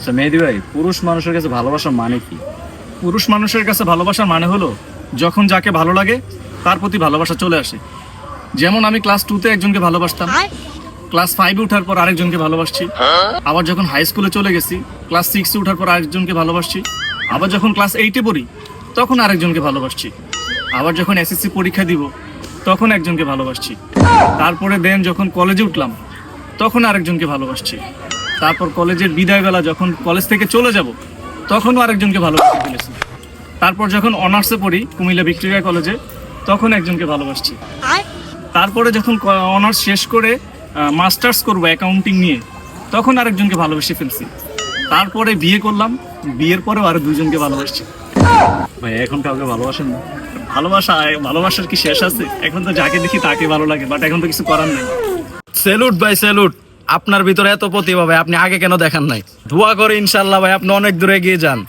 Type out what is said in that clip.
আচ্ছা মেহেদী ভাই, পুরুষ মানুষের কাছে ভালোবাসার মানে কি? পুরুষ মানুষের কাছে ভালোবাসার মানে হলো যখন যাকে ভালো লাগে তার প্রতি ভালোবাসা চলে আসে। যেমন আমি ক্লাস 2-তে একজনকে ভালোবাসতাম, ক্লাস 5-এ ওঠার পর আরেকজনকে ভালোবাসছি, আবার যখন হাই স্কুলে চলে গেছি ক্লাস 6-এ ওঠার পর আরেকজনকে ভালোবাসছি, আবার যখন ক্লাস 8-এ পড়ি তখন আরেকজনকে ভালোবাসছি, আবার যখন এসএসসি পরীক্ষা দিব তখন একজনকে ভালোবাসছি, তারপরে দেন যখন কলেজে উঠলাম তখন আরেকজনকে ভালোবাসছি, তারপর কলেজের বিদায়বেলা যখন কলেজ থেকে চলে যাব তখনও আরেকজনকে ভালোবাসতে ফেলেছি, তারপর যখন অনার্সে পড়ি কুমিল্লা ভিক্টোরিয়া কলেজে তখন একজনকে ভালোবাসছি, তারপরে যখন অনার্স শেষ করে মাস্টার্স করবো অ্যাকাউন্টিং নিয়ে তখন আরেকজনকে ভালোবেসে ফেলছি, তারপরে বিয়ে করলাম, বিয়ের পরেও আরো দুজনকে ভালোবাসছি। ভাই এখন কাউকে ভালোবাসেন না? ভালোবাসার কি শেষ আছে? এখন তো যাকে দেখি তাকে ভালো লাগে, বাট এখন তো কিছু করার নেই। স্যালুট ভাই স্যালুট, আপনার ভিতরে এত প্রতিভা ভাই, আপনি আগে কেন দেখান নাই? দোয়া করে ইনশাল্লাহ ভাই আপনি অনেক দূরে এগিয়ে যান।